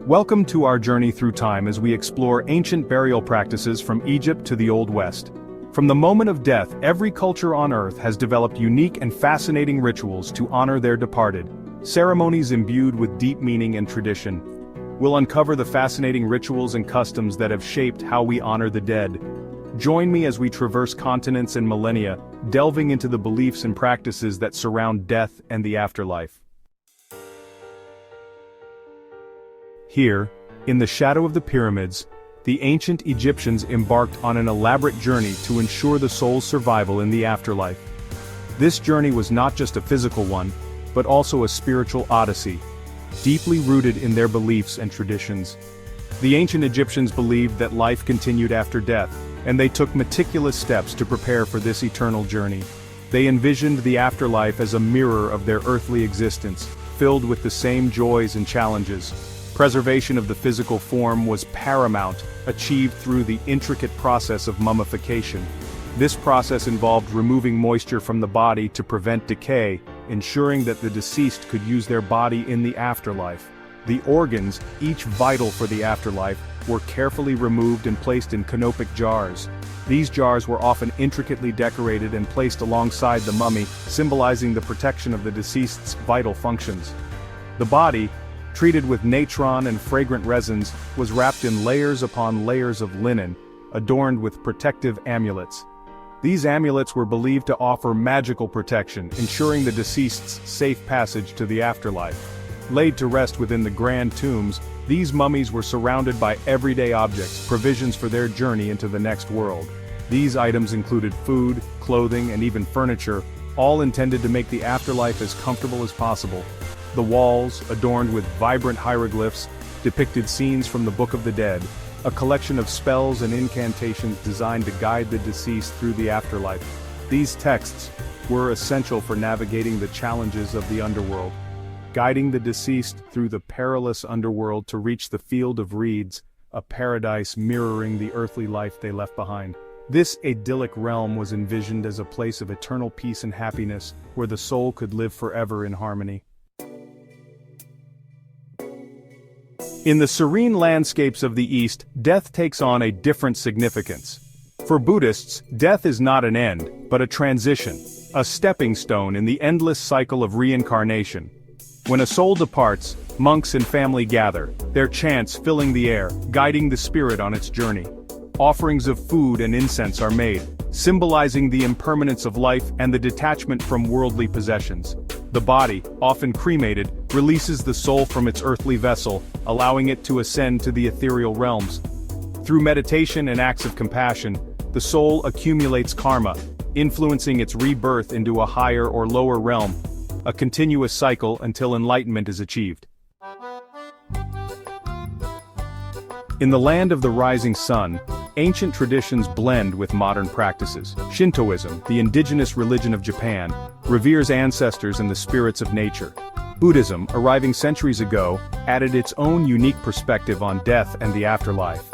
Welcome to our journey through time as we explore ancient burial practices from Egypt to the Old West. From the moment of death, every culture on Earth has developed unique and fascinating rituals to honor their departed, ceremonies imbued with deep meaning and tradition. We'll uncover the fascinating rituals and customs that have shaped how we honor the dead. Join me as we traverse continents and millennia, delving into the beliefs and practices that surround death and the afterlife. Here, in the shadow of the pyramids, the ancient Egyptians embarked on an elaborate journey to ensure the soul's survival in the afterlife. This journey was not just a physical one, but also a spiritual odyssey, deeply rooted in their beliefs and traditions. The ancient Egyptians believed that life continued after death, and they took meticulous steps to prepare for this eternal journey. They envisioned the afterlife as a mirror of their earthly existence, filled with the same joys and challenges. Preservation of the physical form was paramount, achieved through the intricate process of mummification. This process involved removing moisture from the body to prevent decay, ensuring that the deceased could use their body in the afterlife. The organs, each vital for the afterlife, were carefully removed and placed in canopic jars. These jars were often intricately decorated and placed alongside the mummy, symbolizing the protection of the deceased's vital functions. The body, treated with natron and fragrant resins, was wrapped in layers upon layers of linen, adorned with protective amulets. These amulets were believed to offer magical protection, ensuring the deceased's safe passage to the afterlife. Laid to rest within the grand tombs, these mummies were surrounded by everyday objects, provisions for their journey into the next world. These items included food, clothing, and even furniture, all intended to make the afterlife as comfortable as possible. The walls, adorned with vibrant hieroglyphs, depicted scenes from the Book of the Dead, a collection of spells and incantations designed to guide the deceased through the afterlife. These texts were essential for navigating the challenges of the underworld, guiding the deceased through the perilous underworld to reach the field of reeds, a paradise mirroring the earthly life they left behind. This idyllic realm was envisioned as a place of eternal peace and happiness, where the soul could live forever in harmony. In the serene landscapes of the East, death takes on a different significance. For Buddhists, death is not an end, but a transition, a stepping stone in the endless cycle of reincarnation. When a soul departs, monks and family gather, their chants filling the air, guiding the spirit on its journey. Offerings of food and incense are made, symbolizing the impermanence of life and the detachment from worldly possessions. The body, often cremated, releases the soul from its earthly vessel, allowing it to ascend to the ethereal realms. Through meditation and acts of compassion, the soul accumulates karma, influencing its rebirth into a higher or lower realm, a continuous cycle until enlightenment is achieved. In the land of the rising sun, ancient traditions blend with modern practices. Shintoism, the indigenous religion of Japan, reveres ancestors and the spirits of nature. Buddhism, arriving centuries ago, added its own unique perspective on death and the afterlife.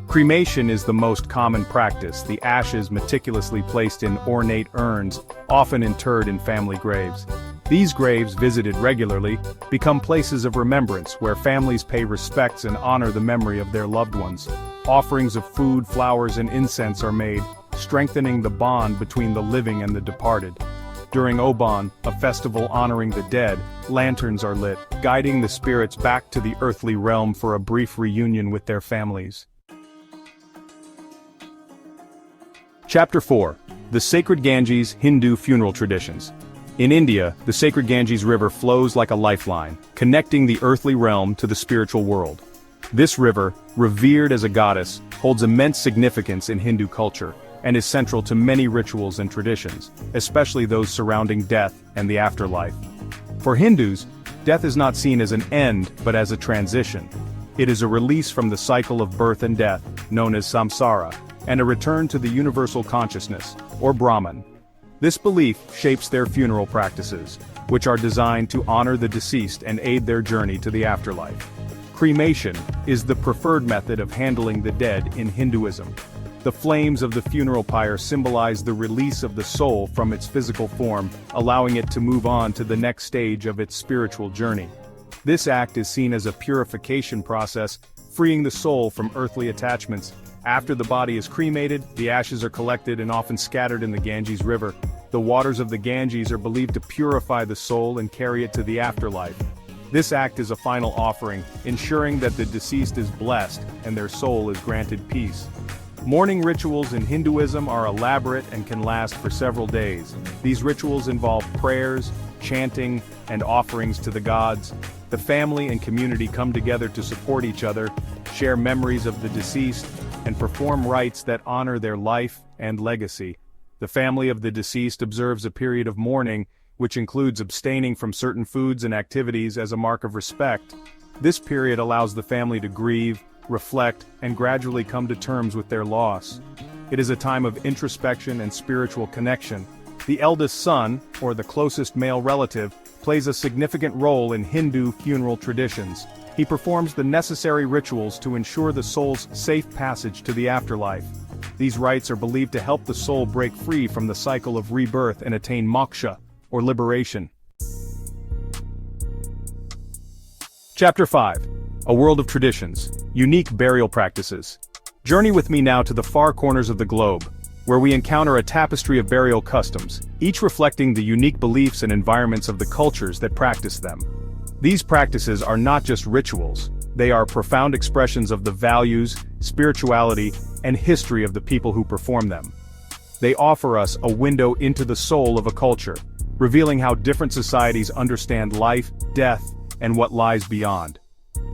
Cremation is the most common practice, the ashes meticulously placed in ornate urns, often interred in family graves. These graves, visited regularly, become places of remembrance where families pay respects and honor the memory of their loved ones. Offerings of food, flowers, and incense are made, strengthening the bond between the living and the departed. During Obon, a festival honoring the dead, lanterns are lit, guiding the spirits back to the earthly realm for a brief reunion with their families. Chapter 4. The Sacred Ganges Hindu Funeral Traditions. In India, the sacred Ganges River flows like a lifeline, connecting the earthly realm to the spiritual world. This river, revered as a goddess, holds immense significance in Hindu culture, and is central to many rituals and traditions, especially those surrounding death and the afterlife. For Hindus, death is not seen as an end, but as a transition. It is a release from the cycle of birth and death, known as samsara, and a return to the universal consciousness, or Brahman. This belief shapes their funeral practices, which are designed to honor the deceased and aid their journey to the afterlife. Cremation is the preferred method of handling the dead in Hinduism. The flames of the funeral pyre symbolize the release of the soul from its physical form, allowing it to move on to the next stage of its spiritual journey. This act is seen as a purification process, freeing the soul from earthly attachments. After the body is cremated, the ashes are collected and often scattered in the Ganges River. The waters of the Ganges are believed to purify the soul and carry it to the afterlife. This act is a final offering, ensuring that the deceased is blessed and their soul is granted peace. Mourning rituals in Hinduism are elaborate and can last for several days. These rituals involve prayers, chanting, and offerings to the gods. The family and community come together to support each other, share memories of the deceased, and perform rites that honor their life and legacy. The family of the deceased observes a period of mourning, which includes abstaining from certain foods and activities as a mark of respect. This period allows the family to grieve, reflect, and gradually come to terms with their loss. It is a time of introspection and spiritual connection. The eldest son, or the closest male relative, plays a significant role in Hindu funeral traditions. He performs the necessary rituals to ensure the soul's safe passage to the afterlife. These rites are believed to help the soul break free from the cycle of rebirth and attain moksha, or liberation. Chapter 5. A World of Traditions. Unique Burial Practices. Journey with me now to the far corners of the globe, where we encounter a tapestry of burial customs, each reflecting the unique beliefs and environments of the cultures that practice them. These practices are not just rituals, they are profound expressions of the values, spirituality, and history of the people who perform them. They offer us a window into the soul of a culture, revealing how different societies understand life, death, and what lies beyond.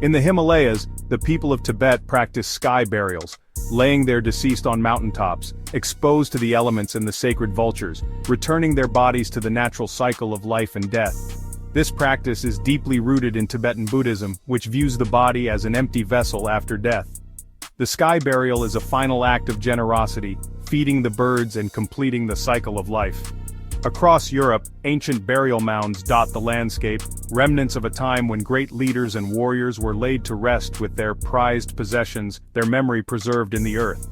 In the Himalayas, the people of Tibet practice sky burials, laying their deceased on mountaintops, exposed to the elements and the sacred vultures, returning their bodies to the natural cycle of life and death. This practice is deeply rooted in Tibetan Buddhism, which views the body as an empty vessel after death. The sky burial is a final act of generosity, feeding the birds and completing the cycle of life. Across Europe, ancient burial mounds dot the landscape, remnants of a time when great leaders and warriors were laid to rest with their prized possessions, their memory preserved in the earth.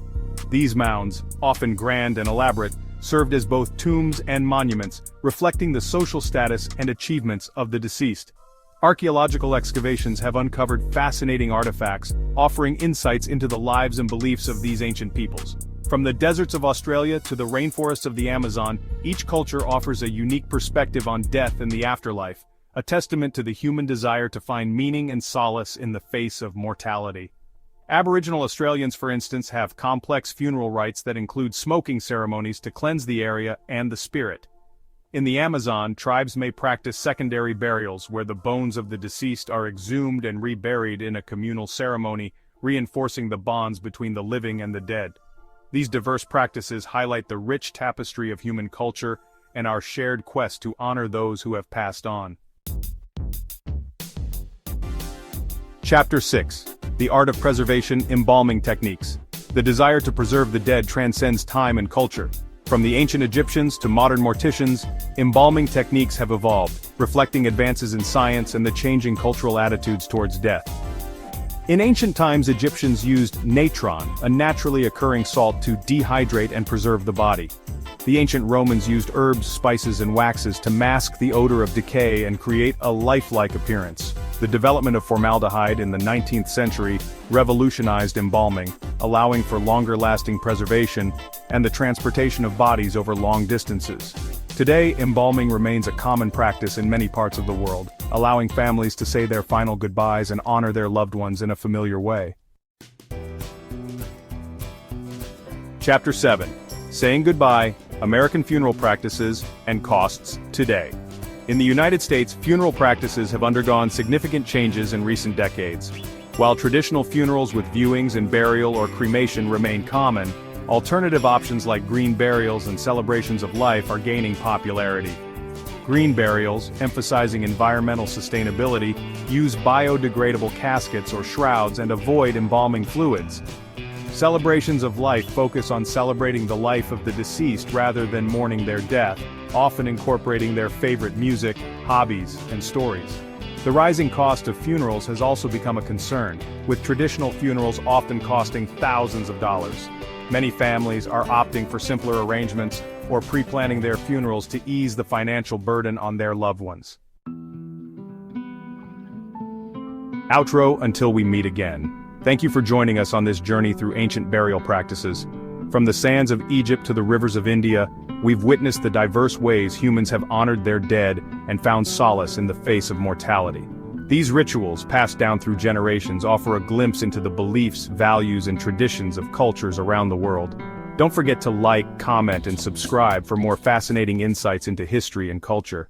These mounds, often grand and elaborate, served as both tombs and monuments, reflecting the social status and achievements of the deceased. Archaeological excavations have uncovered fascinating artifacts, offering insights into the lives and beliefs of these ancient peoples. From the deserts of Australia to the rainforests of the Amazon, each culture offers a unique perspective on death and the afterlife, a testament to the human desire to find meaning and solace in the face of mortality. Aboriginal Australians, for instance, have complex funeral rites that include smoking ceremonies to cleanse the area and the spirit. In the Amazon, tribes may practice secondary burials where the bones of the deceased are exhumed and reburied in a communal ceremony, reinforcing the bonds between the living and the dead. These diverse practices highlight the rich tapestry of human culture and our shared quest to honor those who have passed on. Chapter 6. The Art of Preservation. Embalming Techniques. The desire to preserve the dead transcends time and culture. From the ancient Egyptians to modern morticians, embalming techniques have evolved, reflecting advances in science and the changing cultural attitudes towards death. In ancient times, Egyptians used natron, a naturally occurring salt, to dehydrate and preserve the body. The ancient Romans used herbs, spices, and waxes to mask the odor of decay and create a lifelike appearance. The development of formaldehyde in the 19th century revolutionized embalming, allowing for longer-lasting preservation and the transportation of bodies over long distances. Today, embalming remains a common practice in many parts of the world, allowing families to say their final goodbyes and honor their loved ones in a familiar way. Chapter 7. Saying Goodbye, American Funeral Practices and Costs Today. In the United States, funeral practices have undergone significant changes in recent decades. While traditional funerals with viewings and burial or cremation remain common, alternative options like green burials and celebrations of life are gaining popularity. Green burials, emphasizing environmental sustainability, use biodegradable caskets or shrouds and avoid embalming fluids. Celebrations of life focus on celebrating the life of the deceased rather than mourning their death, often incorporating their favorite music, hobbies, and stories. The rising cost of funerals has also become a concern, with traditional funerals often costing thousands of dollars. Many families are opting for simpler arrangements or pre-planning their funerals to ease the financial burden on their loved ones. Outro, until we meet again. Thank you for joining us on this journey through ancient burial practices. From the sands of Egypt to the rivers of India, we've witnessed the diverse ways humans have honored their dead and found solace in the face of mortality. These rituals, passed down through generations, offer a glimpse into the beliefs, values, and traditions of cultures around the world. Don't forget to like, comment, and subscribe for more fascinating insights into history and culture.